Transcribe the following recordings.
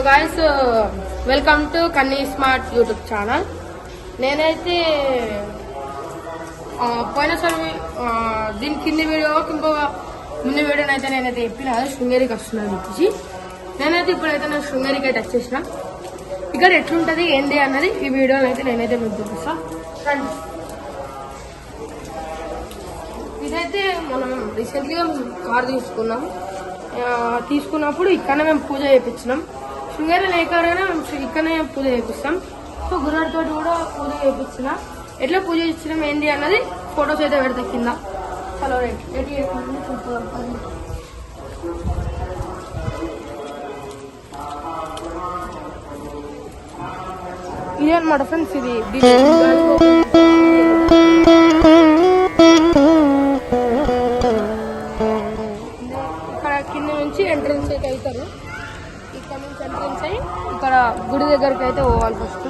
Guys welcome to Kanni smart YouTube channel. నేనైతే పోయినసారి దీని కింది వీడియోకి ఇంకొక ముందు వీడియోనైతే నేనైతే చెప్పిన శృంగేరికి వస్తున్నాను చెప్పేసి నేనైతే ఇప్పుడైతే నేను శృంగేరికి అయితే వచ్చేసిన. ఇక్కడ ఎట్లుంటది ఏంటి అన్నది ఈ వీడియోలో అయితే నేనైతే మీకు చూపిస్తా. ఇదైతే మనం రీసెంట్గా కార్ తీసుకున్నప్పుడు ఇక్కడనే మేము పూజ చేయించినాం. శృంగేరి లేకనే మేము ఇక్కడనే పూజ చేపిస్తాం. సో గురువారితో కూడా పూజ చేయించిన. ఎట్లా పూజ ఇచ్చినాం ఏంటి అన్నది ఫొటోస్ అయితే పెడతా కింద. హలో రెడీ ఇది అనమాట ఫ్రెండ్స్. ఇది ఇక్కడ కింద నుంచి ఎంట్రన్స్ అయితే అవుతారు. ఇక్కడ నుంచి ఎంట్రన్స్ అయ్యి ఇక్కడ గుడి దగ్గరికి అయితే పోవాలి ఫస్ట్.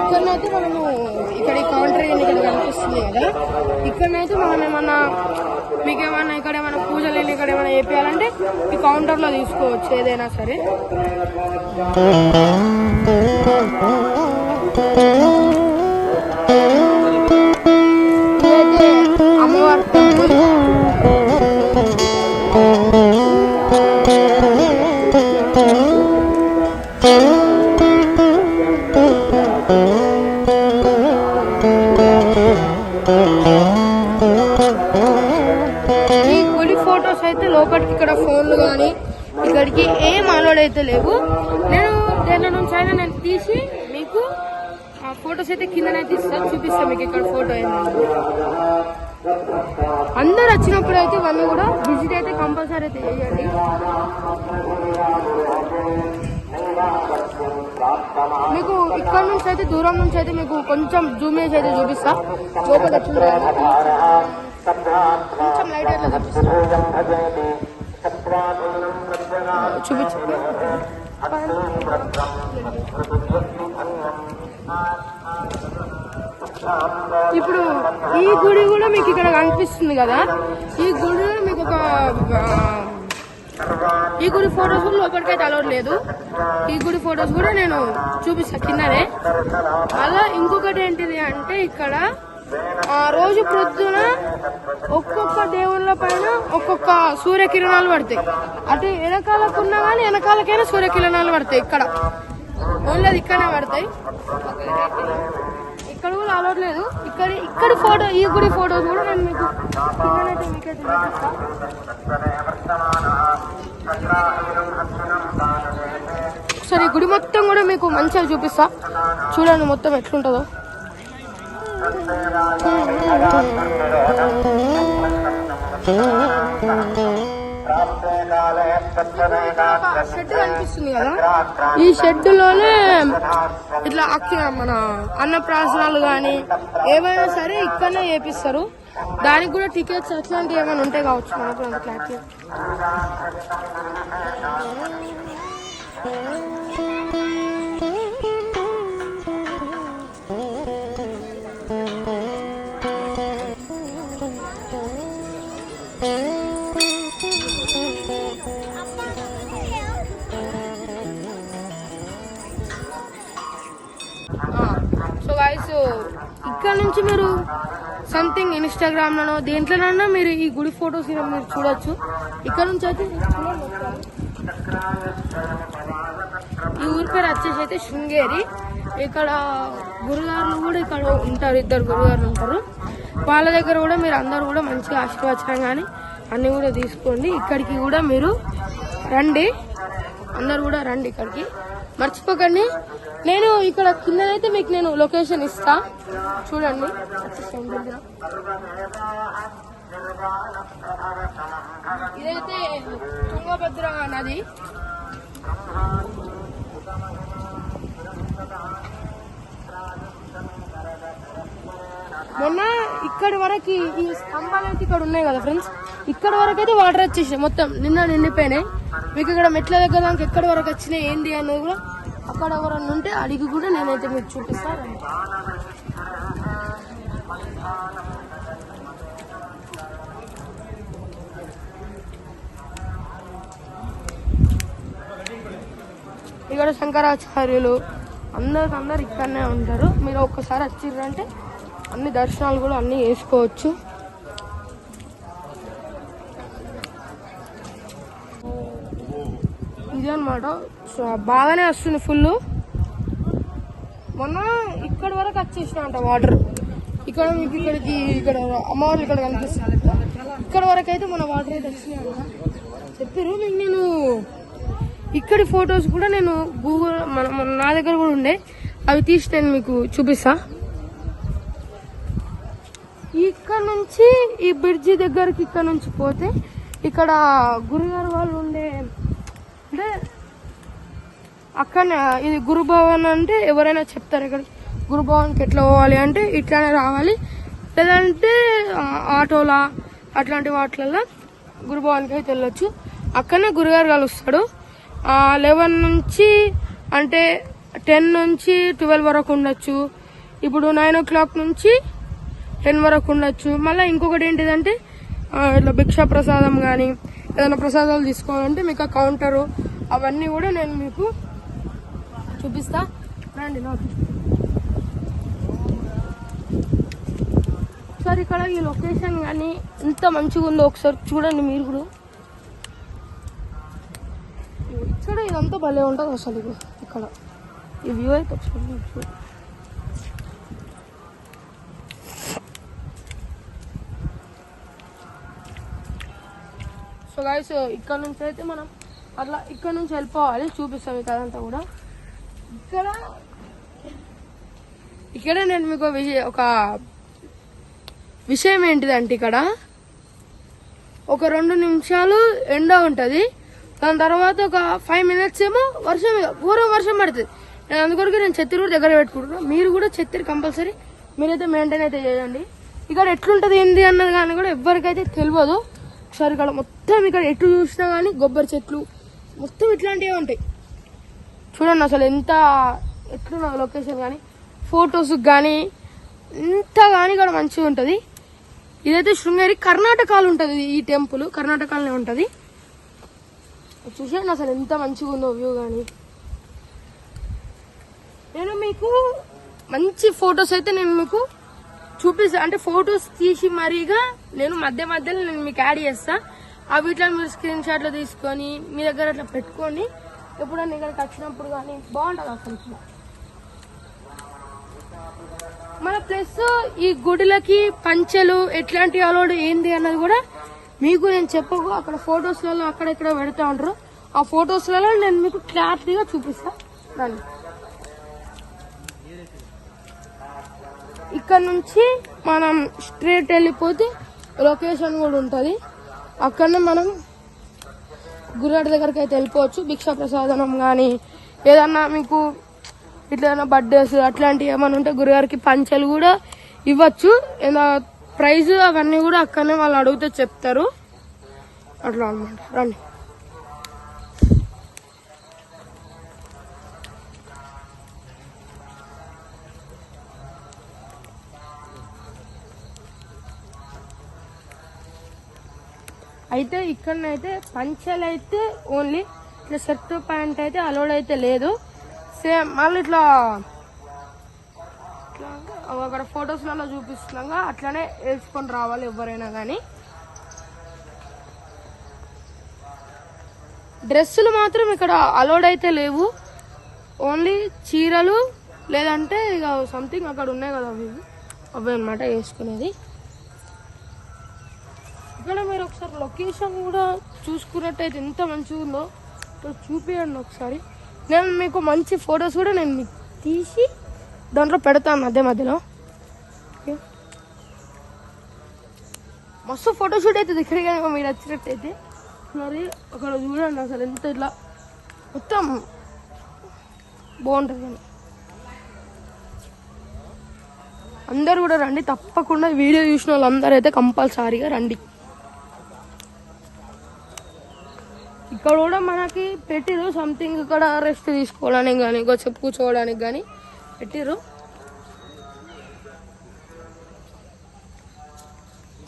ఇక్కడనైతే మనము ఇక్కడ ఈ కౌంటర్ ఇక్కడ కనిపిస్తుంది కదా, ఇక్కడనైతే మనం ఏమన్నా మీకేమన్నా ఇక్కడ ఏమైనా పూజలు ఇక్కడ ఏమైనా చేయాలంటే ఈ కౌంటర్లో తీసుకోవచ్చు ఏదైనా సరే. ఇదైతే అమ్మవారి టెంపుల్. ఈ గుడి ఫొటోస్ అయితే లోపలికి ఇక్కడ ఫోన్లు కానీ ఇక్కడికి ఏం అలౌడ్ అయితే లేవు. నేను దేని నుంచి అయినా నేను తీసి మీకు ఆ ఫొటోస్ అయితే కిందనైతే చూపిస్తాను మీకు ఇక్కడ ఫోటో ఏంటంటే. అందరు వచ్చినప్పుడు అయితే ఇవన్నీ కూడా విజిట్ అయితే కంపల్సరీ అయితే చేయండి. మీకు ఇక్కడ నుంచి అయితే దూరం నుంచి అయితే మీకు కొంచెం జూమ్ చేసి అయితే చూపిస్తా. లోపల వచ్చింది కొంచెం లైట్ అయితే చూపించండి. ఇప్పుడు ఈ గుడి కూడా మీకు ఇక్కడ కనిపిస్తుంది కదా, ఈ గుడి మీకు ఈ గుడి ఫొటోస్ కూడా లోపలికైతే అలౌడ్ లేదు. ఈ గుడి ఫొటోస్ కూడా నేను చూపిస్తా కిందనే. అలా ఇంకొకటి ఏంటిది అంటే ఇక్కడ రోజు ప్రొద్దున ఒక్కొక్క దేవుళ్ళ పైన ఒక్కొక్క సూర్యకిరణాలు పడతాయి. అటు వెనకాలకున్నా కానీ వెనకాలకైనా సూర్యకిరణాలు పడతాయి. ఇక్కడ ఓన్లీ అది ఇక్కడనే పడతాయి. ఇక్కడ కూడా అలౌడ్ లేదు. ఇక్కడి ఫోటో ఈ గుడి ఫొటోస్ కూడా నేను మీకు కిందనైతే మీకైతే చూపిస్తా. ఒకసారి ఈ గుడి మొత్తం కూడా మీకు మంచిగా చూపిస్తా. చూడండి మొత్తం ఎట్లుంటుందో. షెడ్ కనిపిస్తుంది కదా, ఈ షెడ్లోనే ఇట్లా మన అన్నప్రాసనాలు కానీ ఏమైనా సరే ఇక్కడనే చేపిస్తారు. దానికి కూడా టికెట్స్ అట్లాంటివి ఏమైనా ఉంటాయి కావచ్చు మనకు క్లారిటీ. సో గాయ్స్ ఇక్కడ నుంచి మీరు సంథింగ్ ఇన్స్టాగ్రామ్ లోనో దేంట్లోనన్నా మీరు ఈ గుడి ఫొటోస్ మీరు చూడొచ్చు. ఇక్కడ నుంచి అయితే ఈ ఊరి పేరు వచ్చేసి అయితే శృంగేరి. ఇక్కడ గురుగారులు కూడా ఇక్కడ ఉంటారు, ఇద్దరు గురుగారులు ఉంటారు. వాళ్ళ దగ్గర కూడా మీరు అందరు కూడా మంచిగా ఆశీర్వచనం కానీ అన్ని కూడా తీసుకోండి. ఇక్కడికి కూడా మీరు రండి, అందరు కూడా రండి ఇక్కడికి, మర్చిపోకండి. నేను ఇక్కడ కిందనైతే మీకు నేను లొకేషన్ ఇస్తా, చూడండి. ఇదైతే తుంగభద్ర నది. మొన్న ఇక్కడి వరకు ఈ స్తంభాలు అయితే ఇక్కడ ఉన్నాయి కదా ఫ్రెండ్స్, ఇక్కడ వరకు అయితే వాటర్ వచ్చేసాయి మొత్తం, నిన్న నిండిపోయినాయి. మీకు ఇక్కడ మెట్ల దగ్గర దానికి ఎక్కడి వరకు వచ్చినాయి ఏంటి అనేది కూడా అక్కడ ఎవరన్నా ఉంటే అడిగి కూడా నేనైతే మీకు చూపిస్తాను. ఇక్కడ శంకరాచార్యులు అందరు ఇక్కడనే ఉంటారు. మీరు ఒక్కసారి వచ్చిర్రంటే అన్ని దర్శనాలు కూడా అన్ని చేసుకోవచ్చు. ఇది అనమాట, బాగానే వస్తుంది ఫుల్. మొన్న ఇక్కడ వరకు వచ్చేసిన అంట వాటర్. ఇక్కడ మీకు ఇక్కడ అమ్మవారు ఇక్కడ కనిపిస్తుంది. ఇక్కడ వరకు అయితే మన వాటర్ అయితే వచ్చినాయి అంట చెప్పారు. మీకు నేను ఇక్కడి ఫొటోస్ కూడా నేను గూగుల్ నా దగ్గర కూడా ఉండే, అవి తీసి నేను మీకు చూపిస్తా. ఇక్కడ నుంచి ఈ బ్రిడ్జి దగ్గరికి ఇక్కడ నుంచి పోతే ఇక్కడ గురుగారు వాళ్ళు ఉండే అంటే అక్కడనే ఇది గురుభవన్ అంటే ఎవరైనా చెప్తారు. ఇక్కడ గురుభవన్కి ఎట్లా పోవాలి అంటే ఇట్లానే రావాలి, లేదంటే ఆటోలా అట్లాంటి వాటిలలో గురుభవన్కి అయితే వెళ్ళొచ్చు. అక్కడనే గురుగారు కలుస్తాడు. 11 నుంచి అంటే 10 నుంచి 12 వరకు ఉండొచ్చు. ఇప్పుడు 9 o'clock నుంచి 10 వరకు ఉండొచ్చు. మళ్ళీ ఇంకొకటి ఏంటిదంటే ఇట్లా భిక్షా ప్రసాదం కానీ ఏదైనా ప్రసాదాలు తీసుకోవాలంటే మీకు ఆ కౌంటరు అవన్నీ కూడా నేను మీకు చూపిస్తా రండి. నాకు ఒకసారి ఇక్కడ ఈ లొకేషన్ కానీ ఎంత మంచిగా ఉందో ఒకసారి చూడండి మీరు కూడా. ఇక్కడ ఇదంతా భలే ఉంటుంది అసలు. ఇక్కడ ఈ వ్యూ అయితే ఒకసారి సో గైస్ ఇక్కడ నుంచి అయితే మనం అట్లా ఇక్కడ నుంచి వెళ్ళిపోవాలి. చూపిస్తాం మీకు అదంతా కూడా. ఇక్కడ నేను మీకు ఒక విషయం ఏంటిదంటే ఇక్కడ ఒక 2 నిమిషాలు ఎండ ఉంటుంది, దాని తర్వాత ఒక 5 minutes ఏమో వర్షం, ఘోరం వర్షం పడుతుంది. నేను అందుకొరకు నేను ఛత్రి కూడా దగ్గర పెట్టుకుంటున్నాను. మీరు కూడా ఛత్రి కంపల్సరీ మీరైతే మెయింటైన్ అయితే చేయండి. ఇక్కడ ఎట్లుంటది ఏంటి అన్నది కానీ కూడా ఎవరికైతే తెలియదు. ఒకసారి ఇక్కడ మొత్తం ఇక్కడ ఎటు చూసినా కానీ కొబ్బరి చెట్లు మొత్తం ఇట్లాంటివే ఉంటాయి. చూడండి అసలు ఎంత ఎట్లున్న లొకేషన్ కానీ ఫొటోస్ కానీ ఇంత కానీ ఇక్కడ మంచిగా ఉంటుంది. ఇదైతే శృంగేరి కర్ణాటకలో ఉంటుంది. ఈ టెంపుల్ కర్ణాటకలోనే ఉంటుంది. చూసేయండి అసలు ఎంత మంచిగా ఉందో వ్యూ. కానీ నేను మీకు మంచి ఫొటోస్ అయితే నేను మీకు చూపిస్తా, అంటే ఫొటోస్ తీసి మరీగా నేను మధ్యలో నేను మీకు యాడ్ చేస్తా. ఆ వీటిలో మీరు స్క్రీన్ షాట్లు తీసుకొని మీ దగ్గర అట్లా పెట్టుకొని ఎప్పుడన్నా ఇక్కడికి వచ్చినప్పుడు కానీ బాగుంటుంది అసలు. మన ప్లస్ ఈ గుడిలకి పంచెలు ఎట్లాంటి అలవాడు ఏంది అన్నది కూడా మీకు నేను చెప్పకు. అక్కడ ఫొటోస్లలో అక్కడెక్కడ పెడతా ఉంటారు. ఆ ఫొటోస్లలో నేను మీకు క్లారిటీగా చూపిస్తా. దాన్ని ఇక్కడ నుంచి మనం స్ట్రేట్ వెళ్ళిపోతే లొకేషన్ కూడా ఉంటుంది. అక్కడనే మనం గురుగారి దగ్గరికి అయితే వెళ్ళిపోవచ్చు. భిక్షా ప్రసాదనం కానీ ఏదన్నా మీకు ఇట్లా బర్త్డేస్ అట్లాంటివి ఏమైనా ఉంటే గురుగారికి పంచెలు కూడా ఇవ్వచ్చు. ప్రైజ్ అవన్నీ కూడా అక్కడనే వాళ్ళు అడిగితే చెప్తారు. అట్లా అనమాట. రండి. అయితే ఇక్కడనైతే పంచెలు అయితే ఓన్లీ ఇట్లా షర్ట్ ప్యాంట్ అయితే అలౌడ్ అయితే లేదు. సేమ్ మళ్ళీ ఇట్లా అక్కడ ఫొటోస్లలో చూపిస్తున్నాగా అట్లానే వేసుకొని రావాలి ఎవరైనా కానీ. డ్రెస్సులు మాత్రం ఇక్కడ అలౌడ్ అయితే లేవు. ఓన్లీ చీరలు లేదంటే ఇక సంథింగ్ అక్కడ ఉన్నాయి కదా అవి అనమాట వేసుకునేది. ఇక్కడ మీరు ఒకసారి లొకేషన్ కూడా చూసుకున్నట్టయితే ఎంత మంచిగా ఉందో ఇక్కడ చూపించండి ఒకసారి. నేను మీకు మంచి ఫొటోస్ కూడా నేను మీకు తీసి దాంట్లో పెడతాను మధ్యలో. మస్తు ఫోటోషూట్ అవుతుంది ఇక్కడికి మీరు వచ్చినట్టయితే. మరి అక్కడ చూడండి అసలు ఎంత ఇట్లా మొత్తం బాగుంటుంది. అందరు కూడా రండి, తప్పకుండా వీడియో చూసిన వాళ్ళందరూ అయితే కంపల్సరీగా రండి. ఇక్కడ కూడా మనకి పెట్టిరు సంథింగ్, ఇక్కడ రెస్ట్ తీసుకోవడానికి కానీ కొంచెం కూర్చోవడానికి కానీ పెట్టిరు.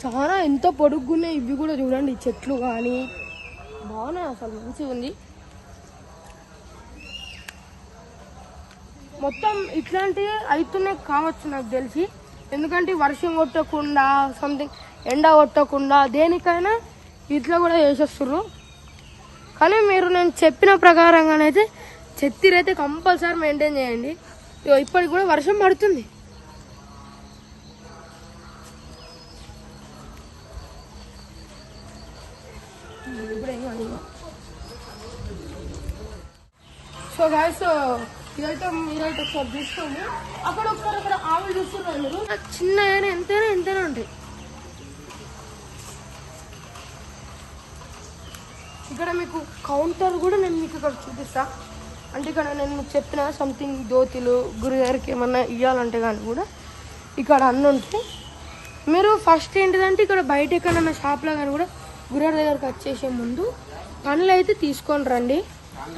చాలా ఎంతో పొడుగున్నాయి ఇవి కూడా చూడండి, చెట్లు కానీ బాగున్నాయి, అసలు మంచిగా ఉంది. మొత్తం ఇట్లాంటివి అవుతున్నాయి కావచ్చు నాకు తెలిసి, ఎందుకంటే వర్షం కొట్టకుండా సంథింగ్ ఎండ కొట్టకుండా దేనికైనా ఇట్లా కూడా చేసేస్తుర్రు. కానీ మీరు నేను చెప్పిన ప్రకారంగానైతే చెత్తిరైతే కంపల్సరీ మెయింటైన్ చేయండి. ఇప్పటికి కూడా వర్షం పడుతుంది. సో గాయ్స్, ఇదైతే మీరైతే ఒకసారి చూసుకోండి. అక్కడ ఆవులు చూస్తున్నారు మీరు, చిన్న ఎంతైనా ఉంటాయి. ఇక్కడ మీకు కౌంటర్ కూడా నేను మీకు ఇక్కడ చూపిస్తా. అంటే ఇక్కడ నేను మీకు చెప్పిన సంథింగ్ దోతిలు గురుగారికి ఏమన్నా ఇవ్వాలంటే కానీ కూడా ఇక్కడ అన్నీ ఉంటాయి. మీరు ఫస్ట్ ఏంటిదంటే ఇక్కడ బయట ఎక్కడన్నా షాప్లో కానీ కూడా గురుగారి దగ్గరకు వచ్చేసే ముందు పనులు అయితే తీసుకొని రండి.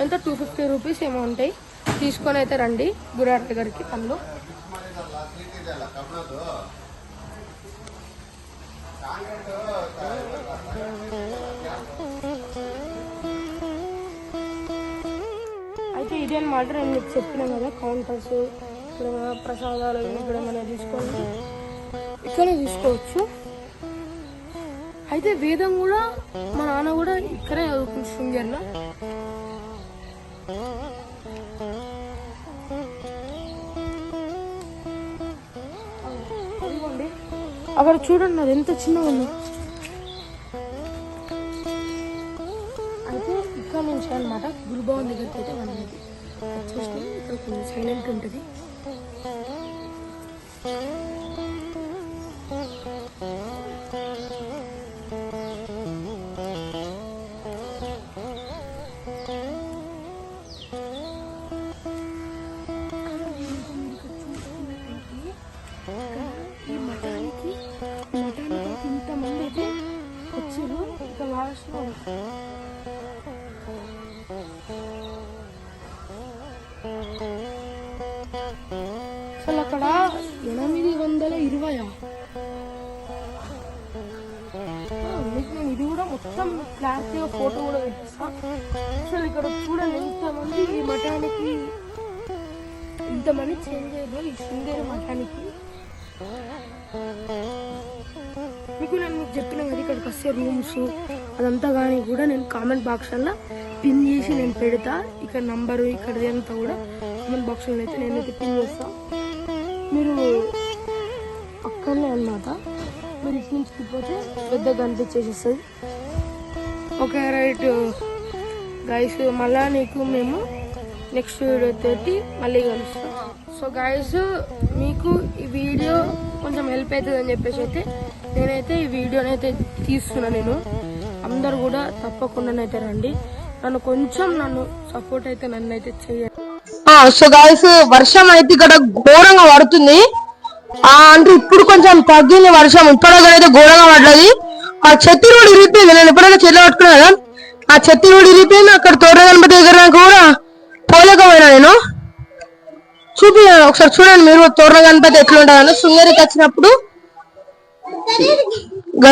ఎంత 250 రూపీస్ ఏమో ఉంటాయి, తీసుకొని అయితే రండి గురుగారి దగ్గరికి పనులు. అయితే ఇదే అనమాట నేను మీకు చెప్పినాను కదా, కౌంటర్స్ ఇక్కడ ప్రసాదాలు ఇక్కడ మనం తీసుకోవాలి, ఇక్కడే తీసుకోవచ్చు. అయితే వేదం కూడా మా నాన్న కూడా ఇక్కడే చదువుకుంటు శృంగేరిలో. అదిగోండి అక్కడ చూడండి అది ఎంత చిన్నగా ఉంది. అయితే ఇక్కడ నుంచి అనమాట గురుభవన్ దగ్గరికి అయితే మనం వచ్చేస్తాం. ఇక్కడ కొంచెం సైలెంట్ ఉంటుంది. ఈ మఠానికి ఇంతమంది అయితే వచ్చారు. ఇక లాస్ట్లో అసలు అక్కడ 820. మీకు నేను ఇది కూడా మొత్తం క్లారిటీగా ఫోటో కూడా పెట్టిస్తాను. అసలు ఇక్కడ చూడండి ఎంతమంది ఈ మఠానికి, ఇంతమంది చేంజ్ అయ్యారు ఈ శృంగేరి మఠానికి. మీకు చెప్పిన కదా ఇక్కడికి వస్తే రూమ్స్ అదంతా కానీ కూడా నేను కామెంట్ బాక్స్లో పిన్ చేసి నేను పెడతా. ఇక్కడ నంబరు ఇక్కడది అంతా కూడా కామెంట్ బాక్స్లో అయితే నేనైతే పిన్ చేస్తాను. మీరు అక్కడనే అనమాట, మీరు ఇటు నుంచి పోతే పెద్దగా కనిపించేసేస్తుంది. ఓకే రైట్ గైస్, మళ్ళా నీకు మేము నెక్స్ట్ వీడియో తోటి మళ్ళీ కలుస్తాం. సో గైస్, మీకు ఈ వీడియో కొంచెం హెల్ప్ అవుతుంది అని చెప్పేసి అయితే నేనైతే ఈ వీడియోని అయితే తీస్తున్నా. నేను అందరు కూడా తప్పకుండానైతే రండి, నన్ను సపోర్ట్ అయితే నన్ను అయితే చేయండి. సో గైస్, వర్షం అయితే ఇక్కడ ఘోరంగా పడుతుంది. అంటే ఇప్పుడు కొంచెం తగ్గింది వర్షం, ఇప్పటికైతే ఘోరంగా పడ్డది. ఆ చెత్తి రోడ్ ఇరిగిపోయింది. నేను ఎప్పుడైనా చెట్లు పట్టుకున్నా కదా, ఆ చెత్తి రోడ్ ఇరిగిపోయింది. అక్కడ తోట గణపతి దగ్గర కూడా పోలేకపోయినా నేను. ఒకసారి చూడండి మీరు తోరణ గణపతి ఎట్లా ఉంటుందని. శృంగేరికి వచ్చినప్పుడు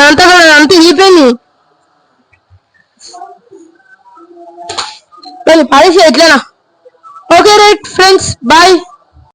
అంతా ఇరిగిపోయింది. పడేసి ఎట్లనా. Okay right friends, bye.